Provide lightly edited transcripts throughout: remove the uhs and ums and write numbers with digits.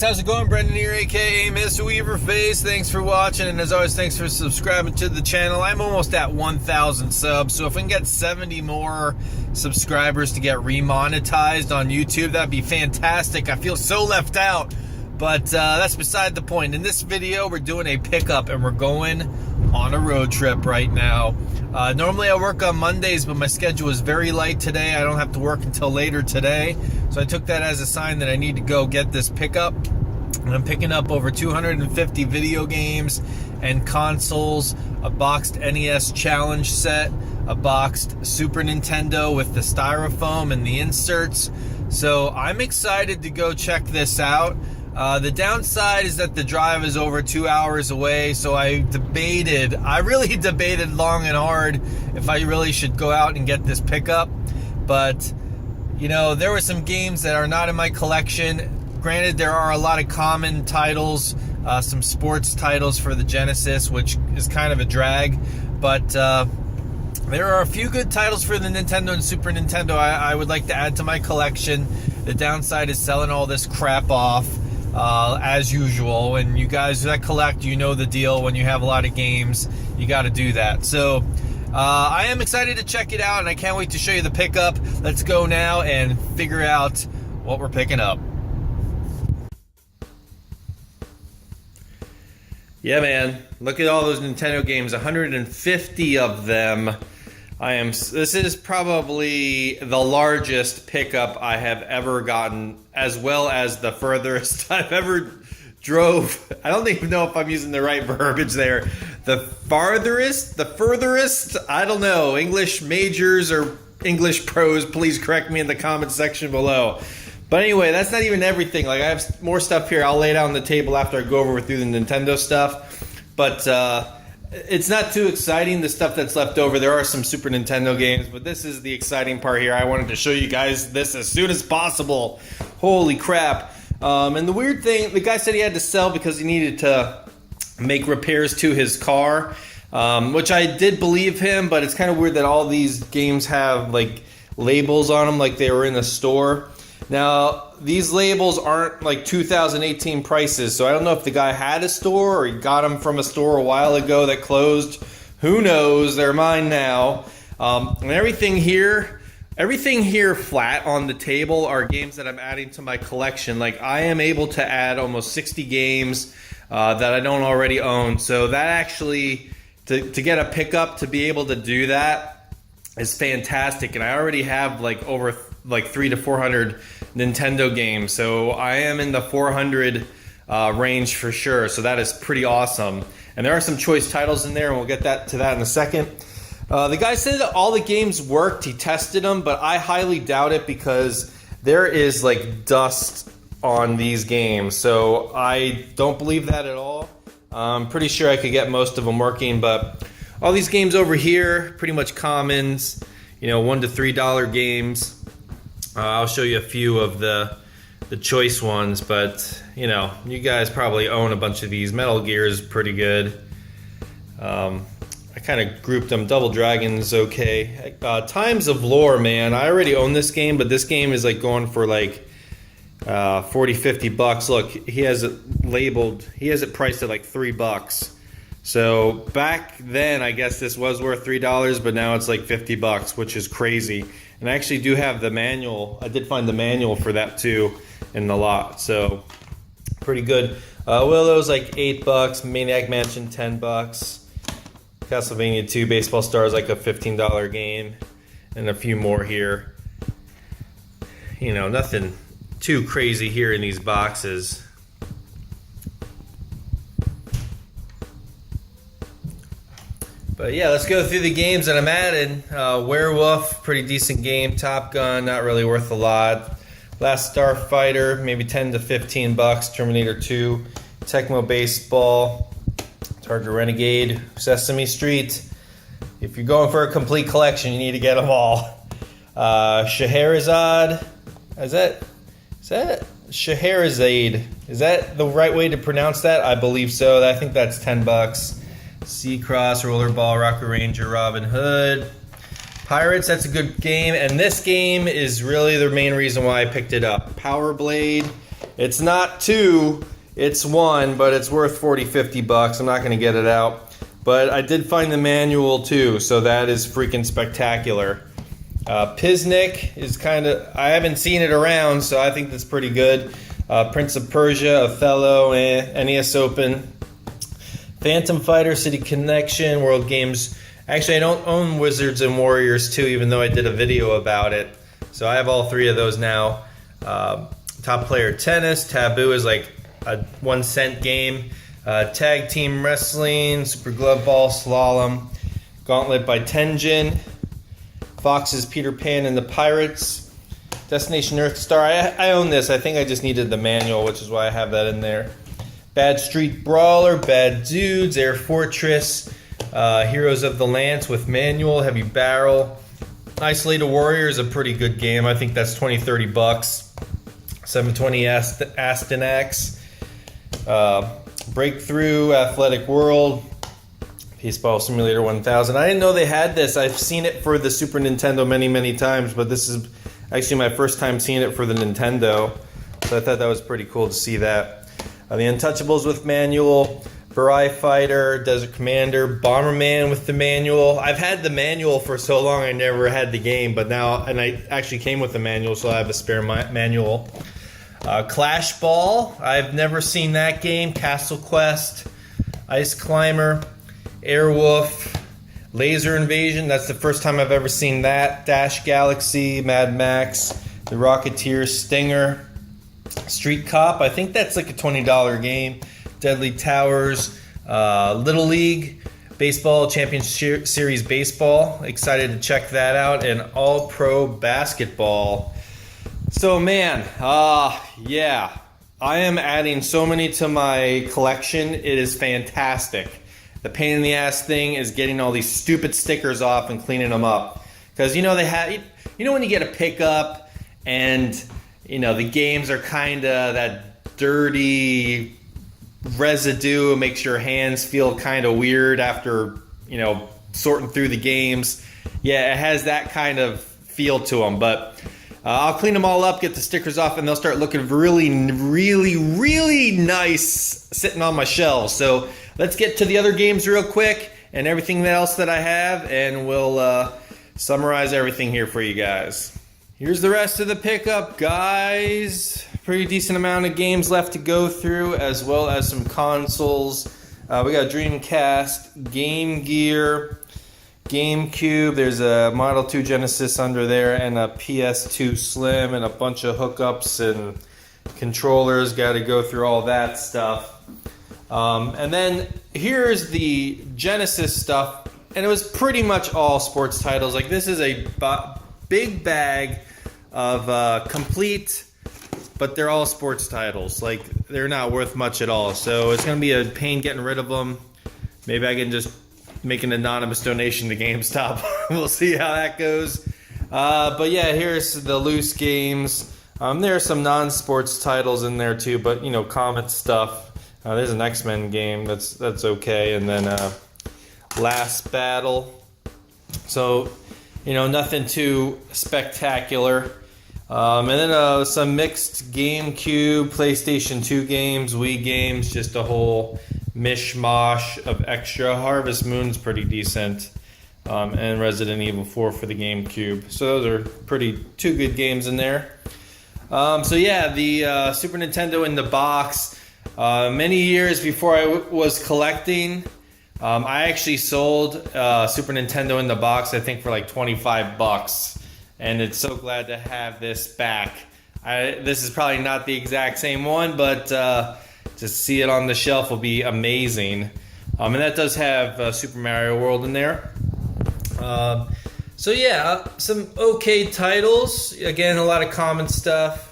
guys, how's it going? Brendan here, aka Mr. Weaverface. Thanks for watching, and as always, thanks for subscribing to the channel. I'm almost at 1,000 subs, so if we can get 70 more subscribers to get remonetized on YouTube, that'd be fantastic. I feel so left out, but that's beside the point. In this video, we're doing a pickup, and we're going on a road trip right now. Normally I work on Mondays, but my schedule is very light today. I don't have to work until later today, so I took that as a sign that I need to go get this pickup. And I'm picking up over 250 video games and consoles, a boxed NES challenge set, a boxed Super Nintendo with the styrofoam and the inserts. So I'm excited to go check this out. The downside is that the drive is over 2 hours away, so I really debated long and hard if I really should go out and get this pickup. But, you know, there were some games that are not in my collection. Granted, there are a lot of common titles, some sports titles for the Genesis, which is kind of a drag. But there are a few good titles for the Nintendo and Super Nintendo I would like to add to my collection. The downside is selling all this crap off. As usual, and you guys that collect, you know the deal. When you have a lot of games, you got to do that. So I am excited to check it out, and I can't wait to show you the pickup. Let's go now and figure out what we're picking up. Yeah, man, look at all those Nintendo games, 150 of them. This is probably the largest pickup I have ever gotten, as well as the furthest I've ever drove. I don't even know if I'm using the right verbiage there. The furthest, I don't know. English majors or English pros, please correct me in the comment section below. But anyway, that's not even everything. Like, I have more stuff here. I'll lay it out on the table after I go over through the Nintendo stuff. But, it's not too exciting, the stuff that's left over. There are some Super Nintendo games, but this is the exciting part here. I wanted to show you guys this as soon as possible. Holy crap. And the weird thing, the guy said he had to sell because he needed to make repairs to his car, which I did believe him, but it's kind of weird that all these games have like labels on them like they were in a store. Now, these labels aren't like 2018 prices, so I don't know if the guy had a store or he got them from a store a while ago that closed. Who knows? They're mine now. And everything here flat on the table are games that I'm adding to my collection. Like, I am able to add almost 60 games that I don't already own. So that actually, to get a pickup to be able to do that is fantastic. And I already have like over 300 to 400 Nintendo games, so I am in the 400 range for sure. So that is pretty awesome. And there are some choice titles in there, and we'll get to that in a second. The guy said that all the games worked. He tested them, but I highly doubt it because there is like dust on these games. So I don't believe that at all. I'm pretty sure I could get most of them working, but all these games over here, pretty much commons, you know, $1 to $3 games. I'll show you a few of the choice ones, but you know, you guys probably own a bunch of these. Metal Gear is pretty good. I kind of grouped them. Double Dragon's okay. Times of Lore, man, I already own this game, but this game is like going for like 40-50 bucks. Look, he has it labeled, he has it priced at like $3. So back then, I guess this was worth $3, but now it's like 50 bucks, which is crazy. And I actually do have the manual. I did find the manual for that too in the lot, so pretty good. Willow's like $8, Maniac Mansion $10, Castlevania 2 Baseball Stars like a $15 game, and a few more here. You know, nothing too crazy here in these boxes. But yeah, let's go through the games that I'm adding. Werewolf, pretty decent game. Top Gun, not really worth a lot. Last Starfighter, maybe 10 to 15 bucks. Terminator 2, Tecmo Baseball, Target Renegade, Sesame Street. If you're going for a complete collection, you need to get them all. Scheherazade, is that Scheherazade? Is that the right way to pronounce that? I believe so. I think that's 10 bucks. Seacross, Rollerball, Rocket Ranger, Robin Hood. Pirates, that's a good game, and this game is really the main reason why I picked it up. Power Blade, It's not 2, it's 1, but it's worth 40, 50 bucks. I'm not going to get it out. But I did find the manual too, so that is freaking spectacular. Piznik is kind of, I haven't seen it around, so I think that's pretty good. Prince of Persia, Othello, NES Open, Phantom Fighter, City Connection, World Games. Actually, I don't own Wizards and Warriors 2, even though I did a video about it. So I have all 3 of those now. Top Player Tennis, Taboo is like a 1-cent game. Tag Team Wrestling, Super Glove Ball, Slalom, Gauntlet by Tenjin, Fox's Peter Pan and the Pirates, Destination Earthstar. I own this. I think I just needed the manual, which is why I have that in there. Bad Street Brawler, Bad Dudes, Air Fortress, Heroes of the Lance with manual, Heavy Barrel. Isolated Warrior is a pretty good game. I think that's 20, 30 bucks. 720 Astyanax. Breakthrough, Athletic World, Baseball Simulator 1000. I didn't know they had this. I've seen it for the Super Nintendo many, many times, but this is actually my first time seeing it for the Nintendo. So I thought that was pretty cool to see that. The Untouchables with manual, Barai Fighter, Desert Commander, Bomberman with the manual. I've had the manual for so long I never had the game, but now, and I actually came with the manual, so I have a spare manual. Clash Ball, I've never seen that game. Castle Quest, Ice Climber, Airwolf, Laser Invasion, that's the first time I've ever seen that. Dash Galaxy, Mad Max, The Rocketeer, Stinger, Street Cop, I think that's like a $20 game. Deadly Towers, Little League, Baseball, Champion Series Baseball, excited to check that out, and All Pro Basketball. So man, yeah, I am adding so many to my collection. It is fantastic. The pain in the ass thing is getting all these stupid stickers off and cleaning them up. Because you know they have, you know when you get a pickup and you know the games are kind of that dirty residue, makes your hands feel kind of weird after you know sorting through the games. Yeah, it has that kind of feel to them, but. I'll clean them all up, get the stickers off, and they'll start looking really, really, really nice sitting on my shelves. So let's get to the other games real quick and everything else that I have, and we'll summarize everything here for you guys. Here's the rest of the pickup, guys. Pretty decent amount of games left to go through, as well as some consoles. We got Dreamcast, Game Gear, GameCube, there's a Model 2 Genesis under there, and a PS2 Slim, and a bunch of hookups and controllers. Got to go through all that stuff. And then here's the Genesis stuff, and it was pretty much all sports titles. Like this is a big bag of complete, but they're all sports titles. Like they're not worth much at all. So it's going to be a pain getting rid of them. Maybe I can just make an anonymous donation to GameStop. We'll see how that goes. But yeah, here's the loose games. There are some non-sports titles in there too, but you know, Comet stuff. There's an X-Men game that's okay, and then Last Battle. So you know, nothing too spectacular. And then some mixed GameCube, PlayStation 2 games, Wii games, just a whole mishmash of extra. Harvest Moon's pretty decent, and Resident Evil 4 for the GameCube. So those are two good games in there. So yeah, the Super Nintendo in the box. Many years before I was collecting, I actually sold Super Nintendo in the box, I think for like 25 bucks. And it's so glad to have this back. This is probably not the exact same one, but to see it on the shelf will be amazing. And that does have Super Mario World in there. So yeah, some okay titles. Again, a lot of common stuff.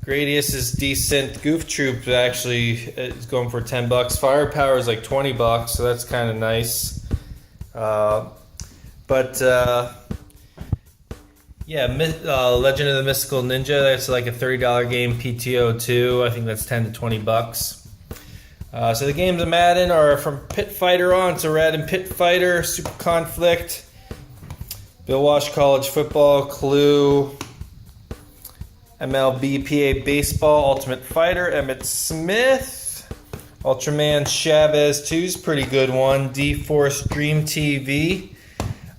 Gradius is decent. Goof Troop actually is going for 10 bucks. Firepower is like 20 bucks, so that's kind of nice. Yeah, Legend of the Mystical Ninja, that's like a $30 game. PTO 2, I think that's 10 to 20 bucks. So the games I'm adding are from Pit Fighter on, so we're adding Pit Fighter, Super Conflict, Bill Walsh College Football, Clue, MLBPA Baseball Ultimate Fighter, Emmett Smith. Ultraman Chavez 2 is pretty good one. D-Force Dream TV.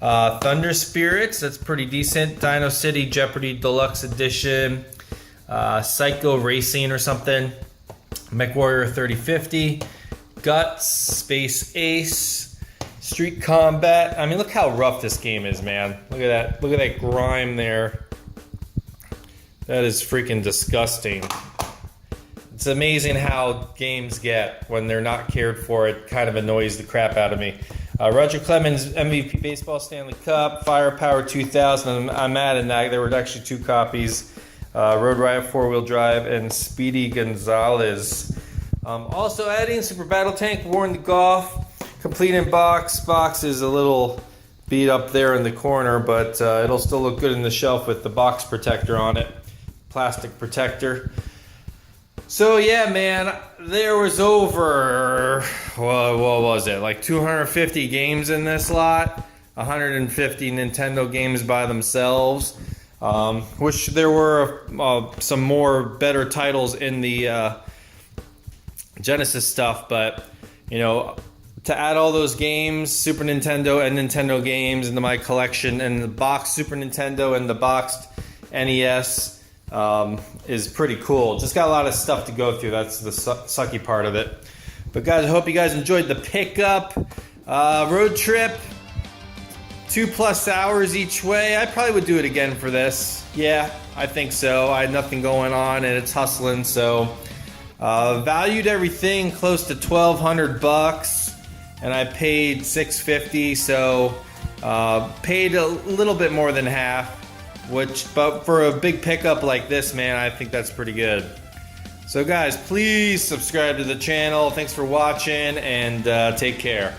Thunder Spirits, that's pretty decent. Dino City Jeopardy Deluxe Edition. Psycho Racing or something. MechWarrior 3050. Guts, Space Ace. Street Combat. I mean, look how rough this game is, man. Look at that. Look at that grime there. That is freaking disgusting. It's amazing how games get when they're not cared for. It kind of annoys the crap out of me. Roger Clemens MVP Baseball Stanley Cup, Firepower 2000. I'm mad at that. There were actually 2 copies. Road Riot 4-wheel drive and Speedy Gonzalez. Also adding Super Battle Tank War in the Golf. Complete in box. Box is a little beat up there in the corner, but it'll still look good in the shelf with the box protector on it. Plastic protector. So yeah, man, there was over, what was it, like 250 games in this lot, 150 Nintendo games by themselves, which there were some more better titles in the Genesis stuff, but, you know, to add all those games, Super Nintendo and Nintendo games into my collection, and the boxed Super Nintendo and the boxed NES, is pretty cool. Just got a lot of stuff to go through. That's the sucky part of it. But guys, I hope you guys enjoyed the pickup. Road trip, 2+ hours each way. I probably would do it again for this. Yeah, I think so. I had nothing going on and it's hustling, so valued everything close to $1,200 and I paid $650, so paid a little bit more than half. But for a big pickup like this, man, I think that's pretty good. So guys, please subscribe to the channel. Thanks for watching, and take care.